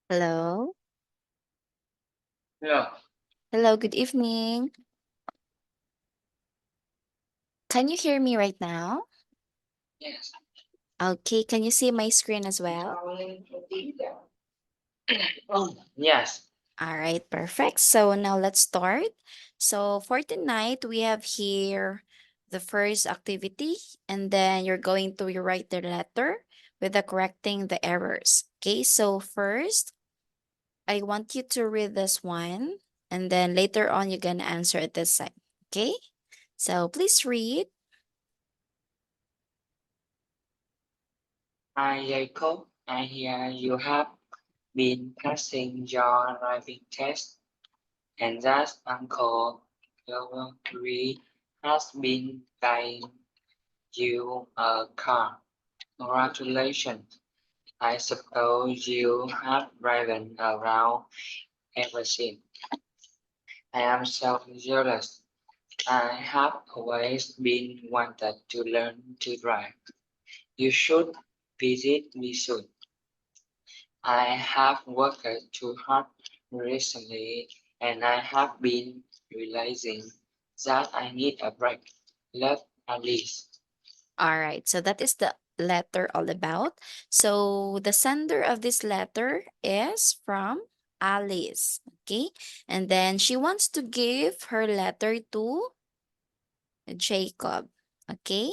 Hello. Yeah. Hello, good evening. Can you hear me right now? Yes. Okay, can you see my screen as well? Yes. All right, perfect. So now let's start. So for tonight, we have here the first activity, and then you're going to write the letter with the correcting the errors. Okay, so first, I want you to read this one, and then later on, you're gonna answer at this side. Okay, so please read. Hi, Jacob. I hear you have been passing your driving test, and that Uncle Gregory has been buying you a car. Congratulations. I suppose you have driven around ever since. I am so jealous. I have always been wanted to learn to drive. You should visit me soon. I have worked too hard recently and I have been realizing that I need a break. Love, Alice. All right, so that is the letter all about. So the sender of this letter is from Alice, okay? And then she wants to give her letter to Jacob, okay?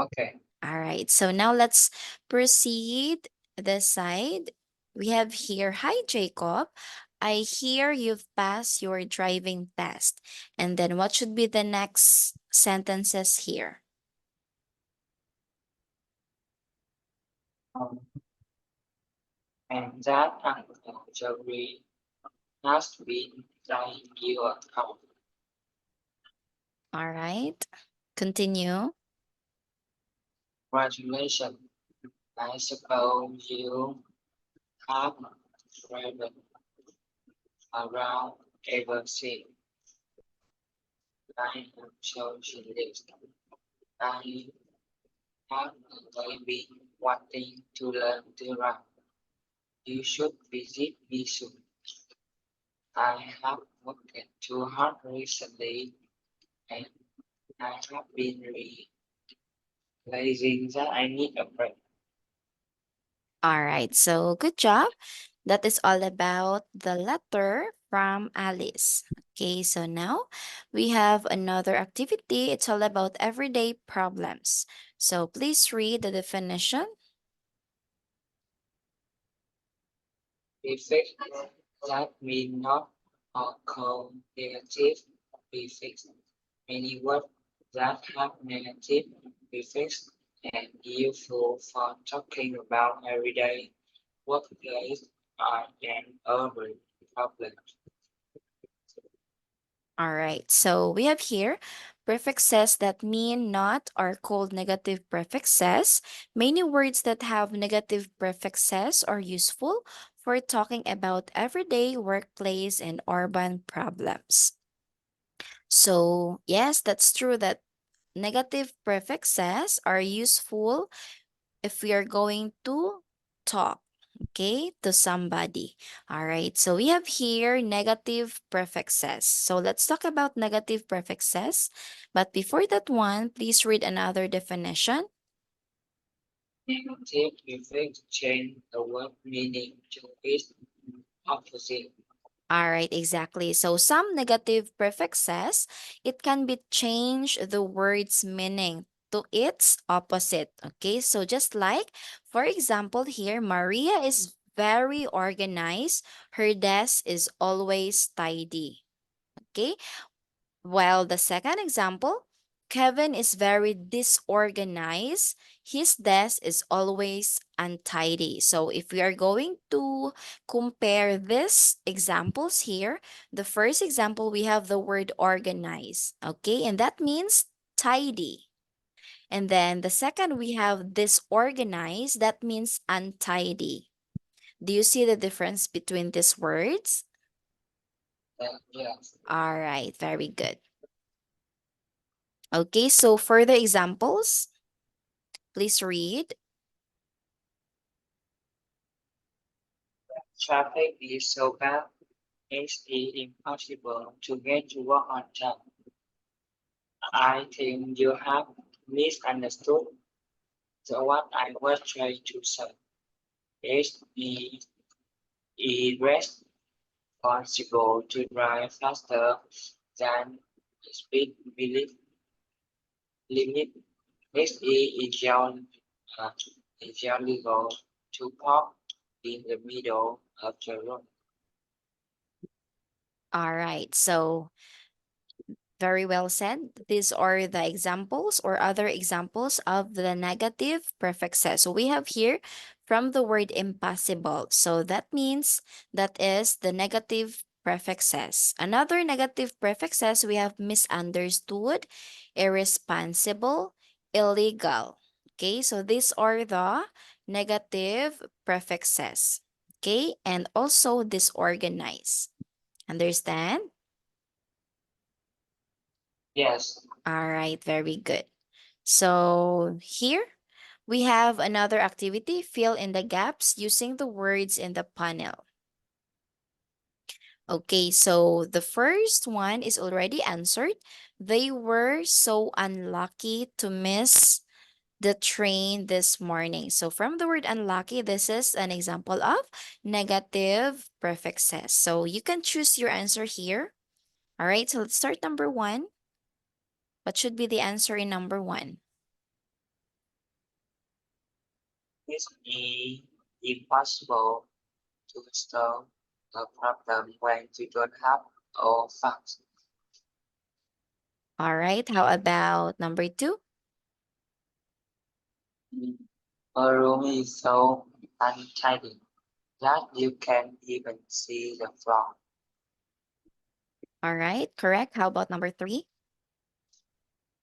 Okay. All right, so now let's proceed this side. We have here, hi Jacob. I hear you've passed your driving test. And then what should be the next sentences here? Um, and that Uncle Jerry has been buying you a car. All right, continue. Congratulations. I suppose you have driven around ever since. I am so jealous. I have always been wanting to learn to run. You should visit me soon. I have worked too hard recently and I have been realizing that I need a break. All right, so good job. That is all about the letter from Alice. Okay, so now we have another activity. It's all about everyday problems. So please read the definition. Prefix that mean not or call negative prefix. Many words that have negative prefix and useful for talking about everyday workplace are an urban problem. All right, so we have here prefixes that mean not are called negative prefixes. Many words that have negative prefixes are useful for talking about everyday workplace and urban problems. So, yes, that's true that negative prefixes are useful if we are going to talk, okay, to somebody. All right, so we have here negative prefixes. So let's talk about negative prefixes. But before that one, please read another definition. Negative prefix change the word meaning to its opposite. All right, exactly. So some negative prefixes, it can be changed the word's meaning to its opposite. Okay, so just like, for example, here, Maria is very organized. Her desk is always tidy. Okay, while the second example, Kevin is very disorganized. His desk is always untidy. So if we are going to compare these examples here, the first example we have the word organize, okay? And that means tidy. And then the second we have disorganized, that means untidy. Do you see the difference between these words? Yes. All right, very good. Okay, so further examples, please read. Traffic is so bad, it's impossible to get to work on time. I think you have misunderstood what I was trying to say. It's responsible to drive faster than speed limit. Uh, it's illegal to park in the middle of the road. All right. So very well said. These are the examples or other examples of the negative prefixes. So we have here from the word impossible. So that means that is the negative prefixes. Another negative prefixes we have misunderstood, irresponsible, illegal. Okay, so these are the negative prefixes. Okay, and also disorganized. Understand? Yes, All right, very good. So here we have another activity, fill in the gaps using the words in the panel. Okay, so the first one is already answered. They were so unlucky to miss the train this morning. So from the word unlucky, this is an example of negative prefixes. So you can choose your answer here. All right, so let's start number one. What should be the answer in number one? it's impossible to solve a problem when you don't have all facts. All right, how about number two? A room is so untidy that you can't even see the floor. All right, correct. How about number three?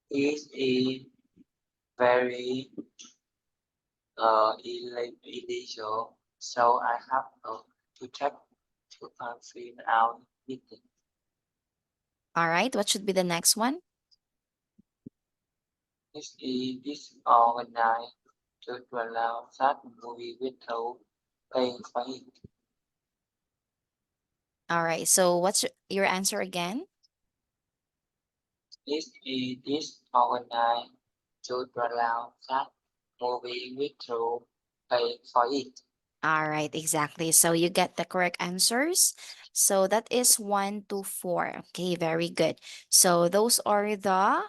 It's a very illegal, so I have to check to fill out meeting. All right, what should be the next one? This is disorganized to allow that movie without paying for it. All right, so what's your answer again? This is disorganized to allow that movie without paying for it. All right, exactly. So you get the correct answers. So that is one to four. Okay, very good. So those are the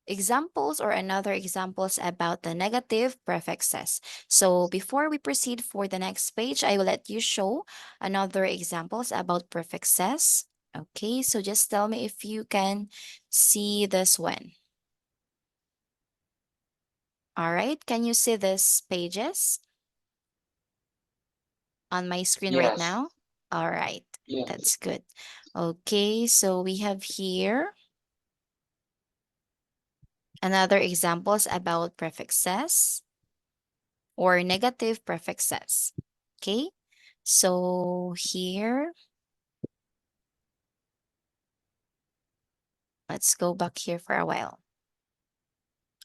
examples or another examples about the negative prefixes. So before we proceed for the next page, I will let you show another examples about prefixes. Okay, so just tell me if you can see this one. All right, can you see these pages on my screen right Yes, now? All right, yes, that's good. Okay, so we have here another examples about prefixes or negative prefixes. Okay, so here, let's go back here for a while.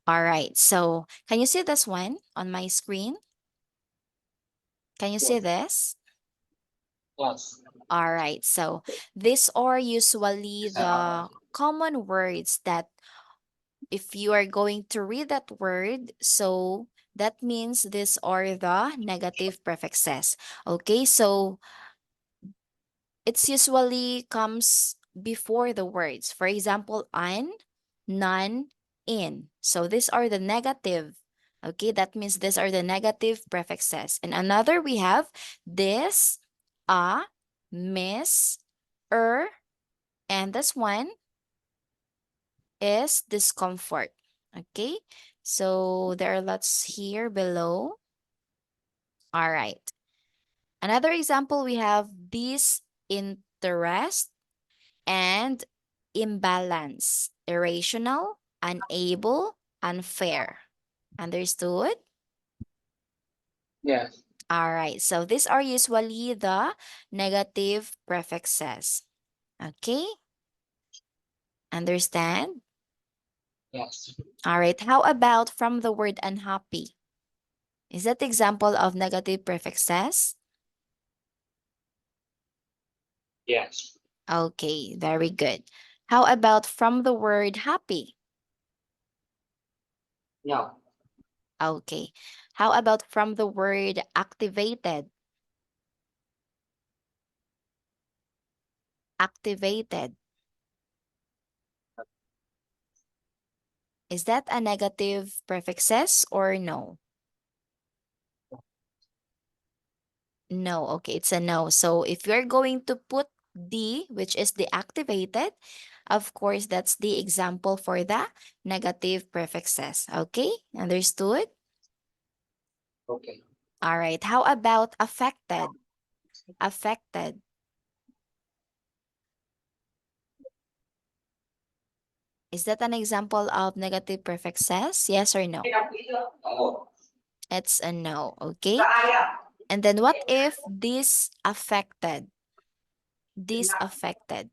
All right, so can you see this one on my screen? Can you see yes, this? yes. All right, so these are usually the common words that if you are going to read that word, so that means these are the negative prefixes. Okay, so it's usually comes before the words. For example, an, none, in. So these are the negative. Okay, that means these are the negative prefixes. And another we have this, a, miss, and this one is discomfort. Okay, so there are lots here below. All right. Another example we have disinterest and imbalance, irrational, unable, unfair. Understood? Yes, All right, so these are usually the negative prefixes. Okay, understand? yes. All right, how about from the word unhappy? Is that example of negative prefixes? Yes. Okay, very good. How about from the word happy? No. Okay. How about from the word activated? Activated. Is that a negative prefixes or no? No. Okay, it's a no. So if you're going to put the, which is the activated, of course, that's the example for the negative prefixes. Okay, understood? Okay. All right. How about affected? Affected. Is that an example of negative prefixes? Yes or no? Oh. It's a no. Okay. And then what if this affected? This affected.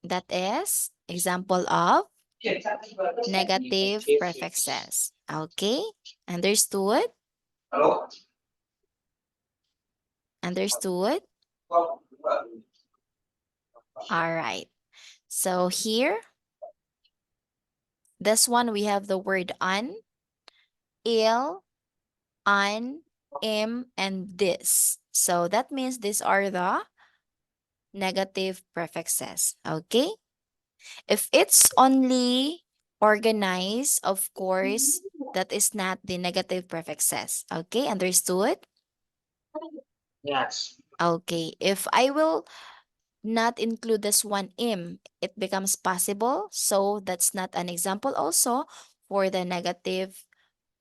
That is example of negative Negative. prefixes. Okay. Understood? Understood? All right. So here, this one we have the word un, ill, an, im, and this. So that means these are the negative prefixes. Okay? If it's only organized, of course, that is not the negative prefixes. Okay? Understood? Yes. Okay. If I will not include this one im, it becomes possible. So that's not an example also for the negative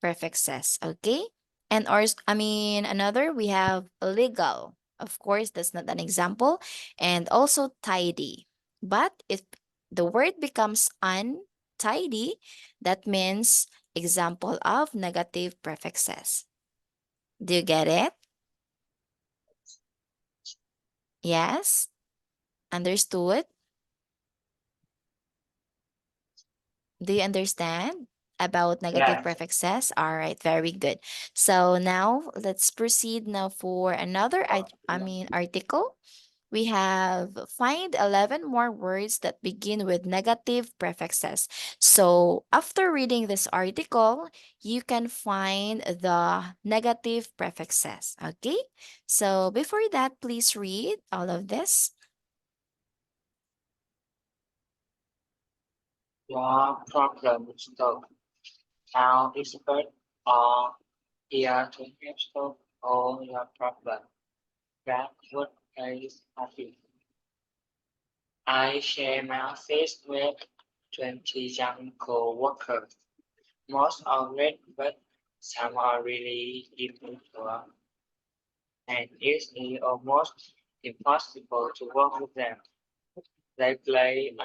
prefixes. Okay. And or I mean another we have legal. Of course, that's not an example. And also tidy. But if the word becomes untidy, that means example of negative prefixes. Do you get it? Yes? Understood? Do you understand about negative Yes. prefixes? All right, very good. So now let's proceed now for another article. We have find 11 more words that begin with negative prefixes. So after reading this article, you can find the negative prefixes. Okay? So before that, please read all of this. Your problem is solved. Now expert are here to help solve all your problem. Grab what is happy. I share my office with 20 young co-workers. Most are great, but some are really immature, and it's almost impossible to work with them. They play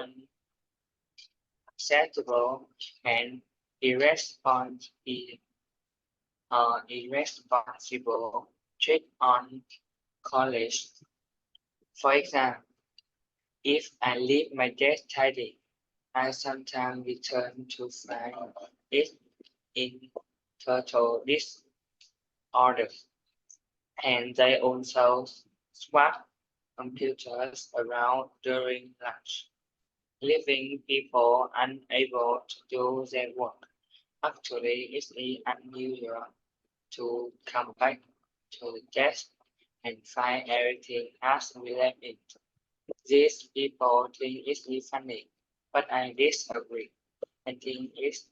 unacceptable and irresponsible, irresponsible trick on college. For example, if I leave my desk tidy, I sometimes return to find it in total disorder, and they also swap computers around during lunch, leaving people unable to do their work. Actually, it's unusual to come back to the desk and find everything as we left it. These people think it's funny, but I disagree. I think it's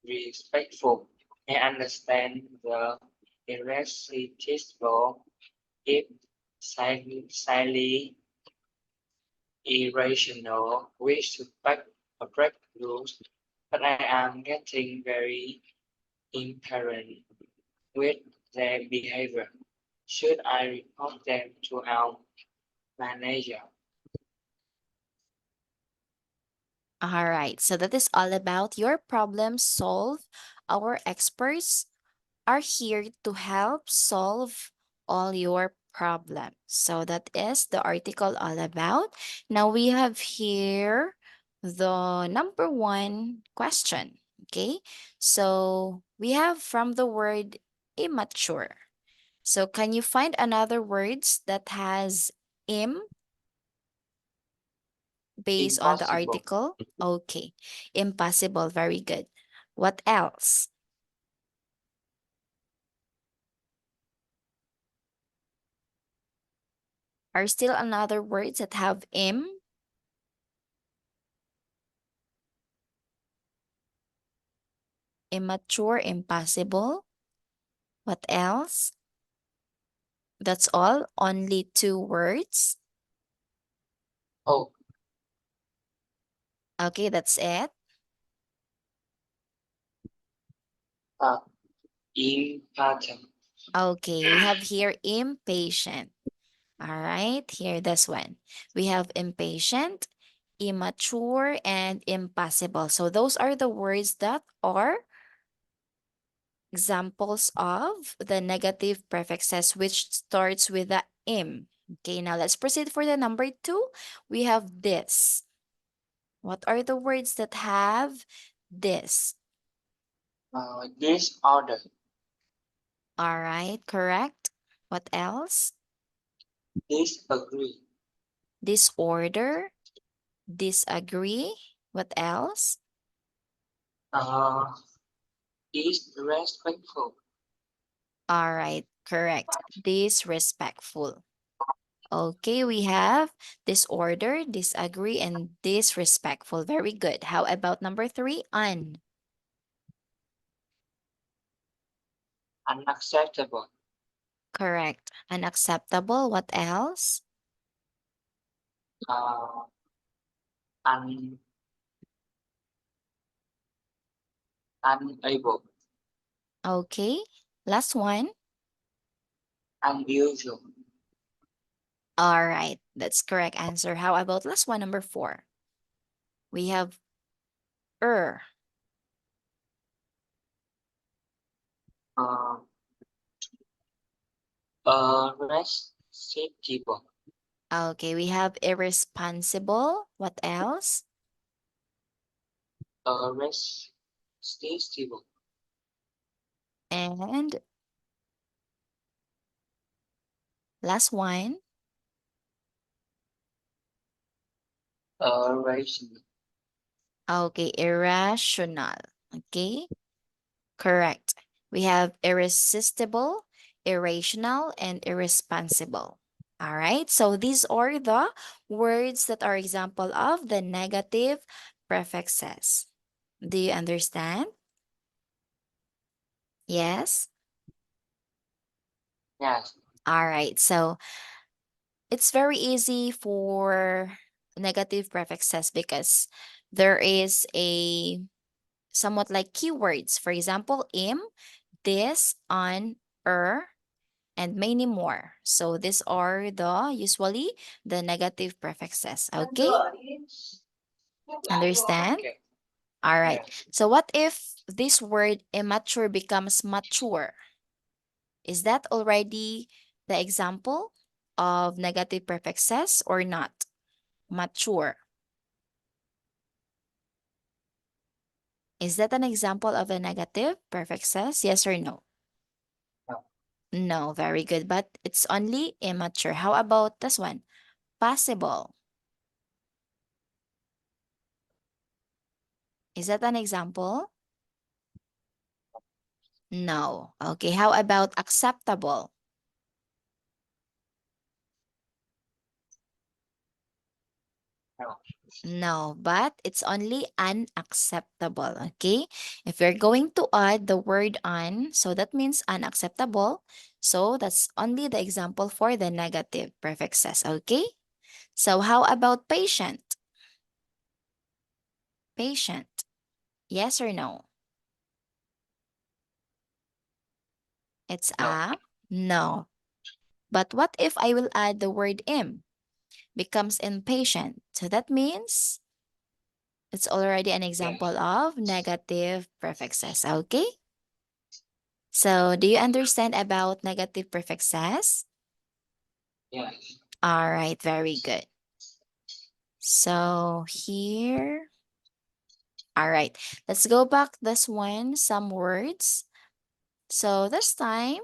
disrespectful. I understand the irresistible if slightly irrational wish to break rules, but I am getting very impatient with their behavior. Should I report them to our manager? All right, so that is all about your problem solve. Our experts are here to help solve all your problems. So that is the article all about. Now we have here the number one question. Okay, so we have from the word immature. So can you find another words that has im based on the Impossible. article? Okay. Impossible. Very good. What else? Are still another words that have im? Immature, impossible. What else? That's all? Only two words? Oh, Okay, that's it. uh, impatient. Okay, we have here impatient. All right, here this one. We have impatient, immature, and impossible. So those are the words that are examples of the negative prefixes which starts with the im. Okay, now let's proceed for the number two. We have this. What are the words that have this? Disorder. All right, correct. What else? Disagree. Disorder, disagree. What else? Uh, disrespectful. All right, correct. Disrespectful. Okay, we have disorder, disagree, and disrespectful. Very good. How about number three? Unacceptable. Correct. Unacceptable. What else? Uh, un, unable. Okay. Last one. Unusual. All right. That's correct answer. How about last one, number four? We have er. Uh, irresponsible. Okay, we have irresponsible. What else? Irresponsible. And last one. Irrational. Okay, irrational. Okay, correct. We have irresistible, irrational, and irresponsible. All right, so these are the words that are example of the negative prefixes. Do you understand? Yes? Yes. All right, so it's very easy for negative prefixes because there is a somewhat like keywords. For example, im, this, on, and many more. So these are the usually the negative prefixes. Okay? Understand? Okay. All right. Yeah. So what if this word immature becomes mature? Is that already the example of negative prefixes or not? Mature. Is that an example of a negative prefixes? Yes or no? No. No, very good. But it's only immature. How about this one? Possible. Is that an example? No. Okay. How about acceptable? No. No, but it's only unacceptable. Okay. If you're going to add the word on, so that means unacceptable. So that's only the example for the negative prefixes. Okay. So how about patient? Patient. Yes or no? It's No. a no. But what if I will add the word im? Becomes impatient. So that means it's already an Yeah. example of negative prefixes. Okay? So do you understand about negative prefixes? Yes. All right, very good. So here, all right, let's go back this one, some words. So this time,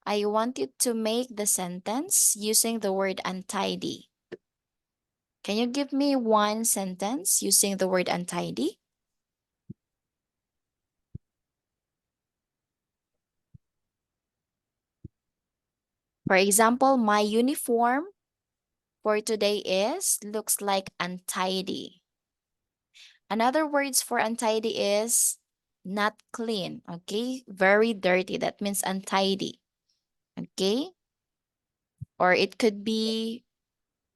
I want you to make the sentence using the word untidy. Can you give me one sentence using the word untidy? For example, my uniform for today looks like untidy. Another words for untidy is not clean, okay? Very dirty. That means untidy, okay? Or it could be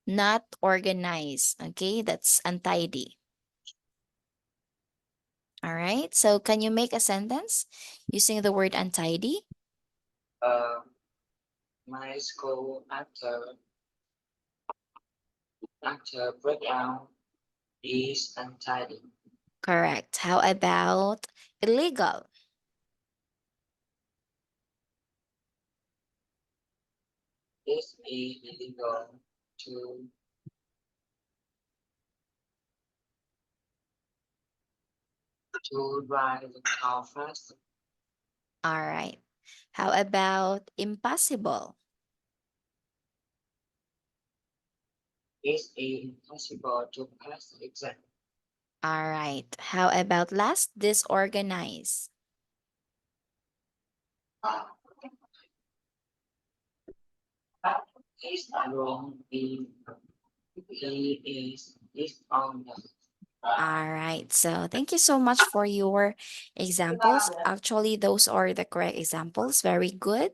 not organized, okay? That's untidy. All right. So can you make a sentence using the word untidy? Uh, my school after breakdown is untidy. Correct. How about illegal? It's illegal to drive the car fast. All right. How about impossible? It's impossible to pass the exam. All right. How about last, disorganized? It's wrong if he is on the All right. So thank you so much for your examples. Actually, those are the correct examples. Very good.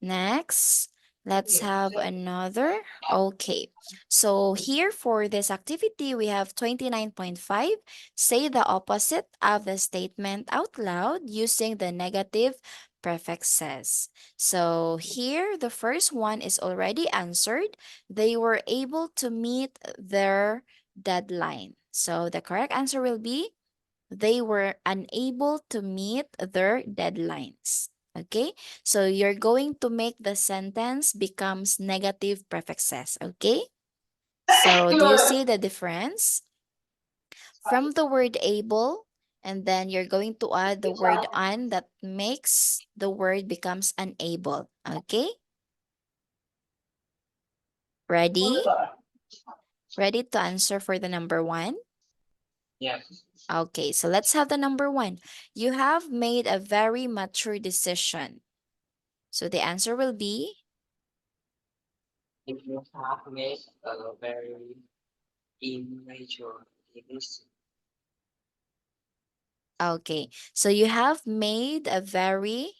Next, let's have another. Okay. So here for this activity, we have 29.5. Say the opposite of the statement out loud using the negative prefixes. So here, the first one is already answered. They were able to meet their deadline. So the correct answer will be they were unable to meet their deadlines. Okay, so you're going to make the sentence becomes negative prefixes. Okay, so do you see the difference? From the word able, and then you're going to add the word un that makes the word becomes unable. Okay, ready? Ready to answer for the number one? yes. Okay, so let's have the number one. You have made a very mature decision. So the answer will be, If you have made a very immature decision, okay, so you have made a very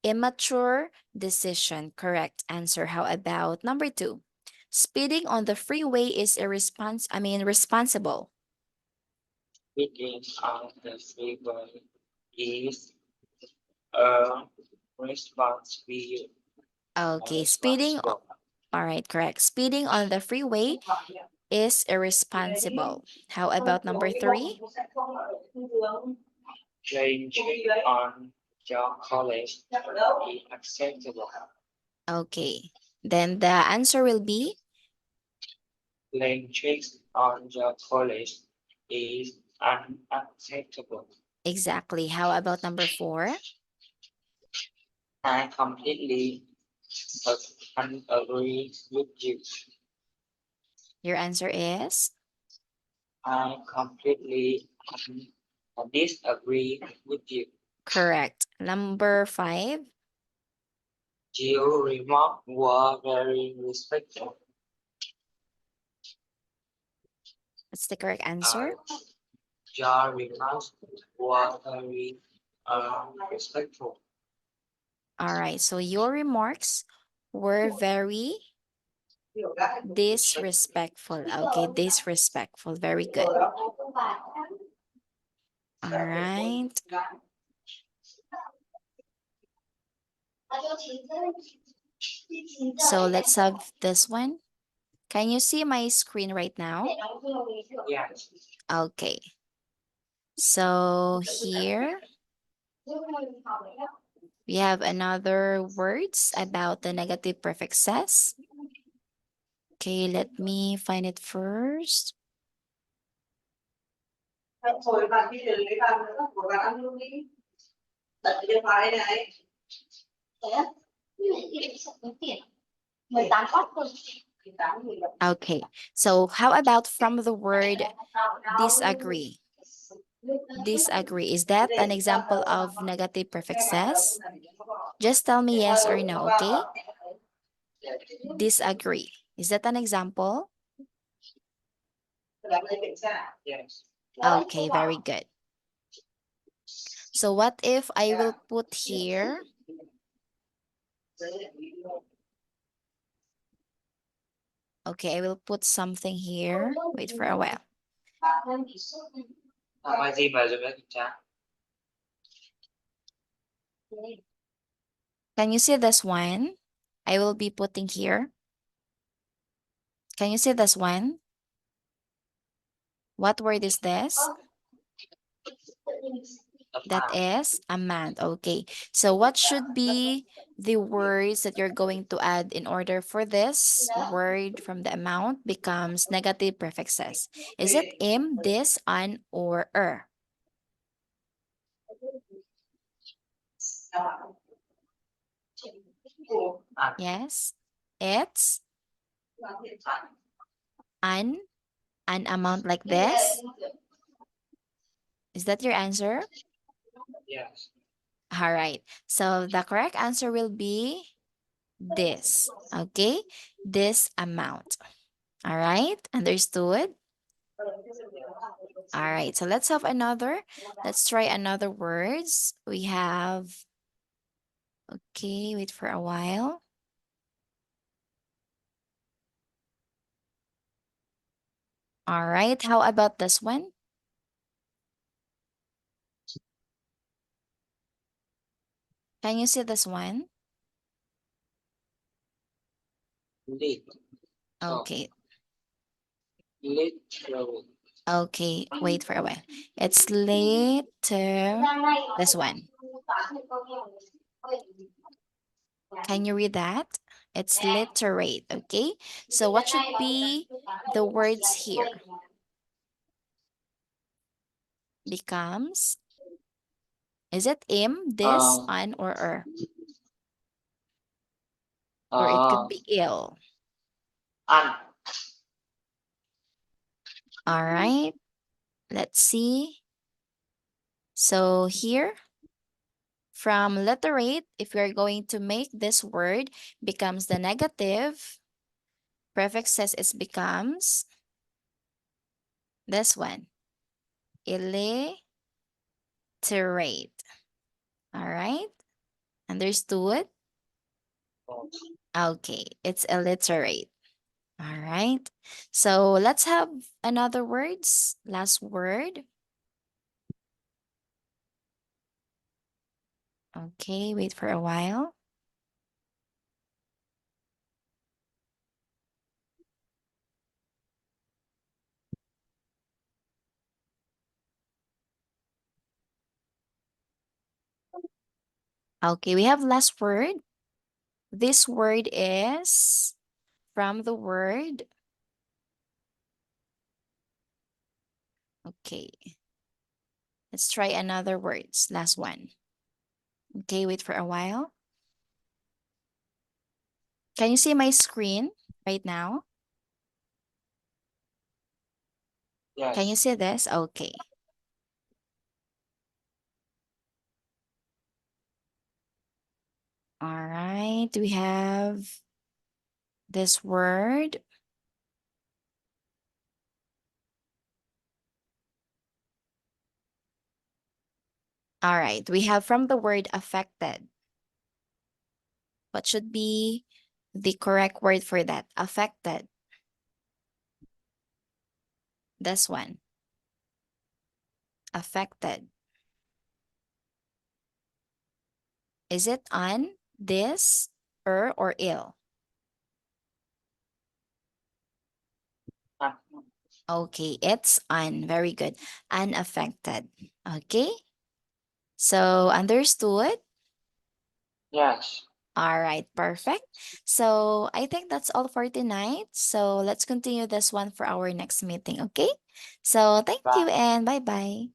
immature decision. Correct answer. How about number two? Speeding on the freeway is responsible. speaking of the freeway is a responsible. Okay, Responsible. all right, correct. Speeding on the freeway is irresponsible. How about number three? Changing on your college is acceptable. Okay, then the answer will be Playing tricks on your college is unacceptable. exactly. How about number four? I completely agree with you. Your answer is I completely disagree with you. correct. Number five. Your remarks were very respectful. That's the correct Uh, answer. your remarks were very respectful. All right. So your remarks were very disrespectful. Okay, disrespectful. Very good. All right. So let's have this one. Can you see my screen right now? Yes. Okay. So here we have another words about the negative prefixes. Okay, let me find it first. Thôi bạn đi đến lấy bàn nữa của bạn ăn luôn đi. Tận điện thoại này. Thế. Okay, so how about from the word disagree? Disagree, is that an example of negative prefixes? Just tell me yes or no, okay? Disagree, is that an example? Yes. Okay, very good. So what if I will put here, okay, I will put something here. Wait for a while. Mai gì mà dùng để kiểm tra? Can you see this one? I will be putting here. Can you see this one? What word is this? That is amount. Okay. So what should be the words that you're going to add in order for this word from the amount becomes negative prefixes? Is it im, this, an, or er? Yes. It's an amount like this. Is that your answer? Yes. All right. So the correct answer will be this. Okay. This amount. All right. Understood? All right. So let's have another. Let's try another words. We have, okay, wait for a while. All right. How about this one? Can you see this one? Lit. Okay. Literally. Okay. Wait for a while. It's later. This one. Can you read that? It's literate. Okay. So what should be the words here? Becomes, is it im, this, Ờ, an, or er? Or it ờ, could be ill. ăn. All right. Let's see. So here, from literate, if we are going to make this word becomes the negative prefixes, it becomes this one. Illiterate. All right. Understood? Okay. It's illiterate. All right. So let's have another words. Last word. Okay. Wait for a while. Okay. We have last word. This word is from the word. Okay. Let's try another words. Last one. Okay, wait for a while. Can you see my screen right now? Can you Yes. see this? Okay. All right. We have this word. All right. We have from the word affected. What should be the correct word for that? Affected. This one. Affected. Is it on, this, or ill? Ăn. Okay, it's on. Very good. Unaffected. Okay. So understood? Yes. All right, perfect. So I think that's all for tonight. So let's continue this one for our next meeting, okay? So thank you Bye. and bye-bye.